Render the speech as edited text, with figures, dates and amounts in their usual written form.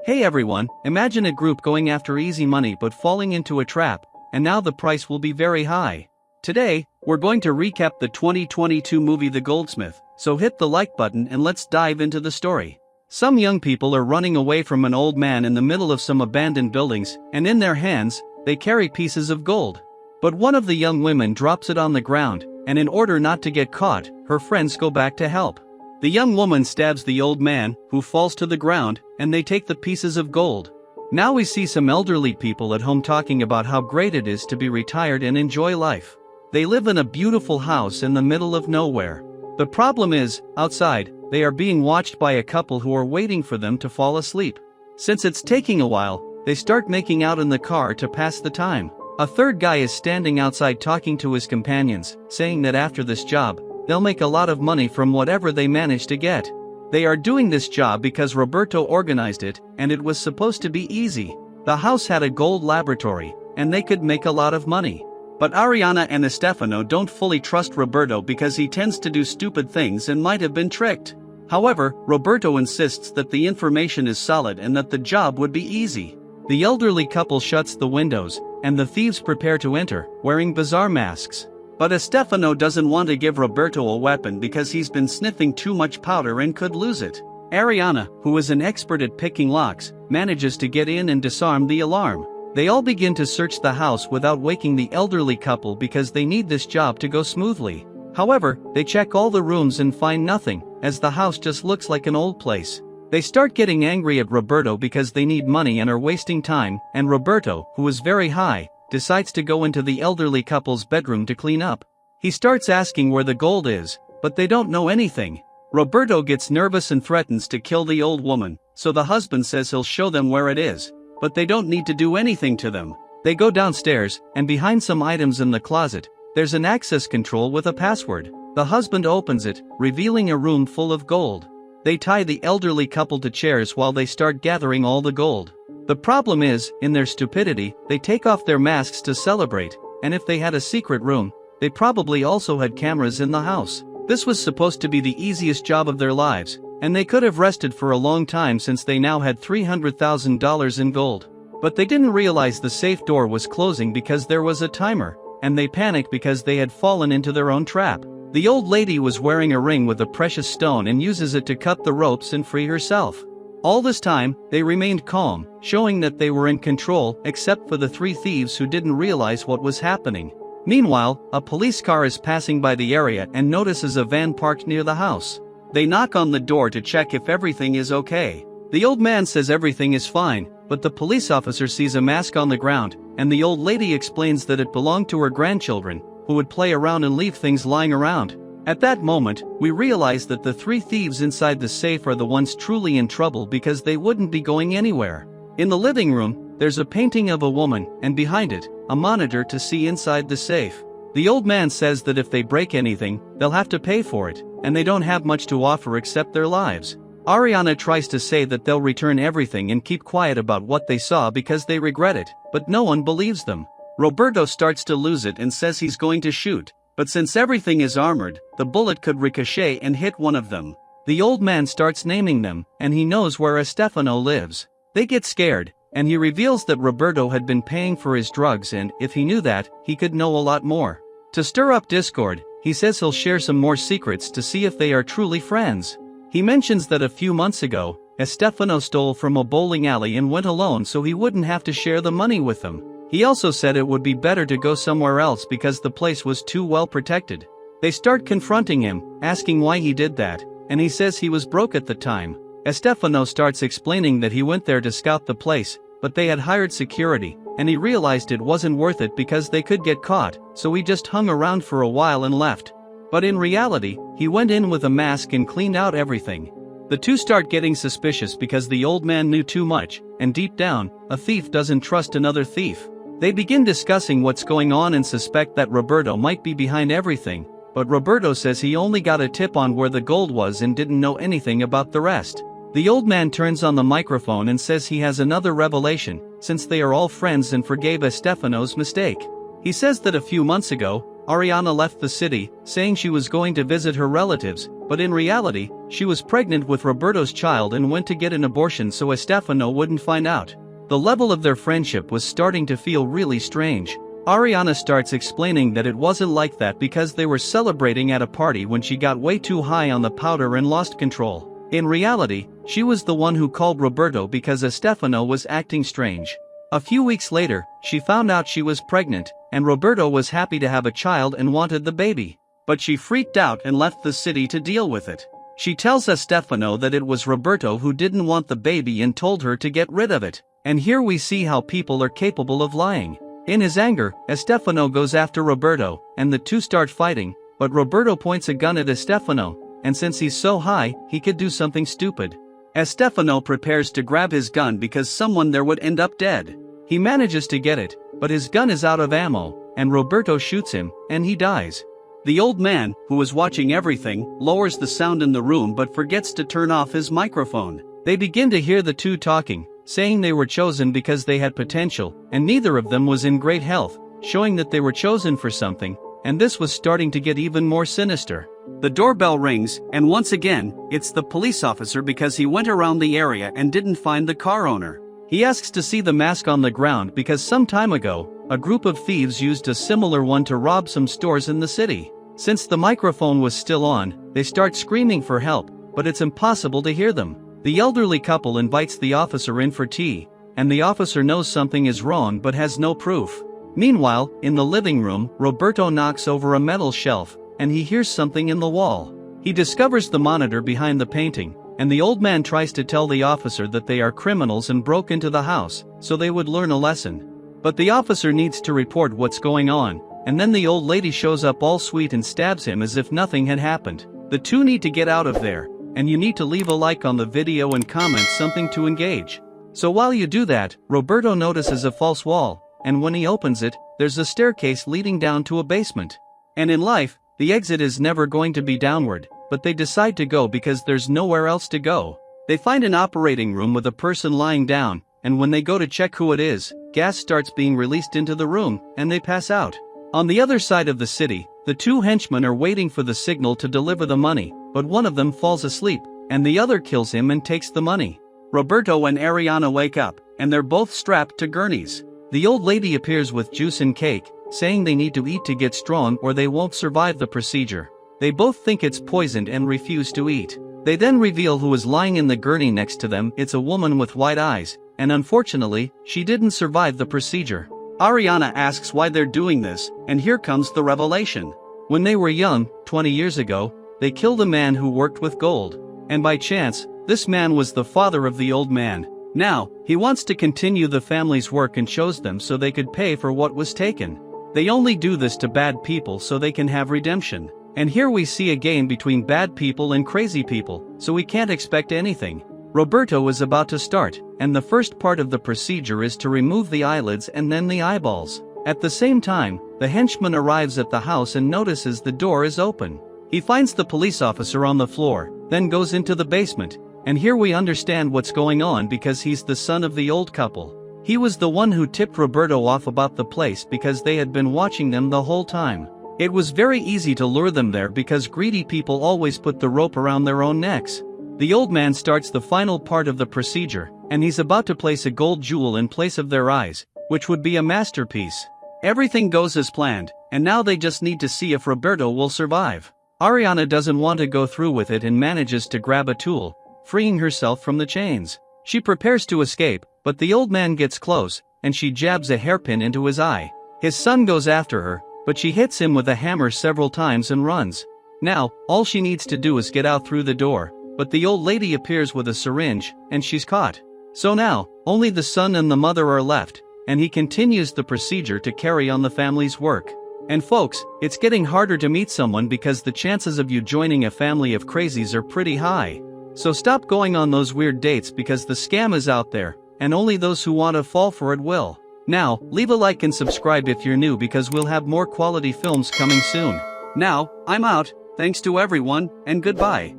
Hey everyone, imagine a group going after easy money but falling into a trap, and now the price will be very high. Today, we're going to recap the 2022 movie The Goldsmith, so hit the like button and let's dive into the story. Some young people are running away from an old man in the middle of some abandoned buildings, and in their hands, they carry pieces of gold. But one of the young women drops it on the ground, and in order not to get caught, her friends go back to help. The young woman stabs the old man, who falls to the ground, and they take the pieces of gold. Now we see some elderly people at home talking about how great it is to be retired and enjoy life. They live in a beautiful house in the middle of nowhere. The problem is, outside, they are being watched by a couple who are waiting for them to fall asleep. Since it's taking a while, they start making out in the car to pass the time. A third guy is standing outside talking to his companions, saying that after this job, they'll make a lot of money from whatever they manage to get. They are doing this job because Roberto organized it, and it was supposed to be easy. The house had a gold laboratory, and they could make a lot of money. But Ariana and Estefano don't fully trust Roberto because he tends to do stupid things and might have been tricked. However, Roberto insists that the information is solid and that the job would be easy. The elderly couple shuts the windows, and the thieves prepare to enter, wearing bizarre masks. But Estefano doesn't want to give Roberto a weapon because he's been sniffing too much powder and could lose it. Ariana, who is an expert at picking locks, manages to get in and disarm the alarm. They all begin to search the house without waking the elderly couple because they need this job to go smoothly. However, they check all the rooms and find nothing, as the house just looks like an old place. They start getting angry at Roberto because they need money and are wasting time, and Roberto, who is very high, decides to go into the elderly couple's bedroom to clean up. He starts asking where the gold is, but they don't know anything. Roberto gets nervous and threatens to kill the old woman, so the husband says he'll show them where it is, but they don't need to do anything to them. They go downstairs, and behind some items in the closet, there's an access control with a password. The husband opens it, revealing a room full of gold. They tie the elderly couple to chairs while they start gathering all the gold. The problem is, in their stupidity, they take off their masks to celebrate, and if they had a secret room, they probably also had cameras in the house. This was supposed to be the easiest job of their lives, and they could have rested for a long time since they now had $300,000 in gold. But they didn't realize the safe door was closing because there was a timer, and they panicked because they had fallen into their own trap. The old lady was wearing a ring with a precious stone and uses it to cut the ropes and free herself. All this time, they remained calm, showing that they were in control except for the three thieves who didn't realize what was happening. Meanwhile, a police car is passing by the area and notices a van parked near the house. They knock on the door to check if everything is okay. The old man says everything is fine, but the police officer sees a mask on the ground, and the old lady explains that it belonged to her grandchildren, who would play around and leave things lying around. At that moment, we realize that the three thieves inside the safe are the ones truly in trouble because they wouldn't be going anywhere. In the living room, there's a painting of a woman, and behind it, a monitor to see inside the safe. The old man says that if they break anything, they'll have to pay for it, and they don't have much to offer except their lives. Ariana tries to say that they'll return everything and keep quiet about what they saw because they regret it, but no one believes them. Roberto starts to lose it and says he's going to shoot. But since everything is armored, the bullet could ricochet and hit one of them. The old man starts naming them, and he knows where Estefano lives. They get scared, and he reveals that Roberto had been paying for his drugs and, if he knew that, he could know a lot more. To stir up discord, he says he'll share some more secrets to see if they are truly friends. He mentions that a few months ago, Estefano stole from a bowling alley and went alone so he wouldn't have to share the money with them. He also said it would be better to go somewhere else because the place was too well protected. They start confronting him, asking why he did that, and he says he was broke at the time. Estefano starts explaining that he went there to scout the place, but they had hired security, and he realized it wasn't worth it because they could get caught, so he just hung around for a while and left. But in reality, he went in with a mask and cleaned out everything. The two start getting suspicious because the old man knew too much, and deep down, a thief doesn't trust another thief. They begin discussing what's going on and suspect that Roberto might be behind everything, but Roberto says he only got a tip on where the gold was and didn't know anything about the rest. The old man turns on the microphone and says he has another revelation, since they are all friends and forgave Estefano's mistake. He says that a few months ago, Ariana left the city, saying she was going to visit her relatives, but in reality, she was pregnant with Roberto's child and went to get an abortion so Estefano wouldn't find out. The level of their friendship was starting to feel really strange. Ariana starts explaining that it wasn't like that because they were celebrating at a party when she got way too high on the powder and lost control. In reality, she was the one who called Roberto because Estefano was acting strange. A few weeks later, she found out she was pregnant, and Roberto was happy to have a child and wanted the baby. But she freaked out and left the city to deal with it. She tells Estefano that it was Roberto who didn't want the baby and told her to get rid of it. And here we see how people are capable of lying. In his anger, Estefano goes after Roberto, and the two start fighting, but Roberto points a gun at Estefano, and since he's so high, he could do something stupid. Estefano prepares to grab his gun because someone there would end up dead. He manages to get it, but his gun is out of ammo, and Roberto shoots him, and he dies. The old man, who was watching everything, lowers the sound in the room but forgets to turn off his microphone. They begin to hear the two talking, saying they were chosen because they had potential, and neither of them was in great health, showing that they were chosen for something, and this was starting to get even more sinister. The doorbell rings, and once again, it's the police officer because he went around the area and didn't find the car owner. He asks to see the mask on the ground because some time ago, a group of thieves used a similar one to rob some stores in the city. Since the microphone was still on, they start screaming for help, but it's impossible to hear them. The elderly couple invites the officer in for tea, and the officer knows something is wrong but has no proof. Meanwhile, in the living room, Roberto knocks over a metal shelf, and he hears something in the wall. He discovers the monitor behind the painting, and the old man tries to tell the officer that they are criminals and broke into the house, so they would learn a lesson. But the officer needs to report what's going on, and then the old lady shows up all sweet and stabs him as if nothing had happened. The two need to get out of there, and you need to leave a like on the video and comment something to engage. So while you do that, Roberto notices a false wall, and when he opens it, there's a staircase leading down to a basement. And in life, the exit is never going to be downward, but they decide to go because there's nowhere else to go. They find an operating room with a person lying down, and when they go to check who it is, gas starts being released into the room, and they pass out. On the other side of the city, the two henchmen are waiting for the signal to deliver the money, but one of them falls asleep, and the other kills him and takes the money. Roberto and Ariana wake up, and they're both strapped to gurneys. The old lady appears with juice and cake, saying they need to eat to get strong or they won't survive the procedure. They both think it's poisoned and refuse to eat. They then reveal who is lying in the gurney next to them. It's a woman with white eyes, and unfortunately, she didn't survive the procedure. Ariana asks why they're doing this, and here comes the revelation. When they were young, 20 years ago, they killed a man who worked with gold. And by chance, this man was the father of the old man. Now, he wants to continue the family's work and shows them so they could pay for what was taken. They only do this to bad people so they can have redemption. And here we see a game between bad people and crazy people, so we can't expect anything. Roberto is about to start, and the first part of the procedure is to remove the eyelids and then the eyeballs. At the same time, the henchman arrives at the house and notices the door is open. He finds the police officer on the floor, then goes into the basement, and here we understand what's going on because he's the son of the old couple. He was the one who tipped Roberto off about the place because they had been watching them the whole time. It was very easy to lure them there because greedy people always put the rope around their own necks. The old man starts the final part of the procedure, and he's about to place a gold jewel in place of their eyes, which would be a masterpiece. Everything goes as planned, and now they just need to see if Roberto will survive. Ariana doesn't want to go through with it and manages to grab a tool, freeing herself from the chains. She prepares to escape, but the old man gets close, and she jabs a hairpin into his eye. His son goes after her, but she hits him with a hammer several times and runs. Now, all she needs to do is get out through the door, but the old lady appears with a syringe, and she's caught. So now, only the son and the mother are left, and he continues the procedure to carry on the family's work. And folks, it's getting harder to meet someone because the chances of you joining a family of crazies are pretty high. So stop going on those weird dates because the scam is out there, and only those who want to fall for it will. Now, leave a like and subscribe if you're new because we'll have more quality films coming soon. Now, I'm out, thanks to everyone, and goodbye.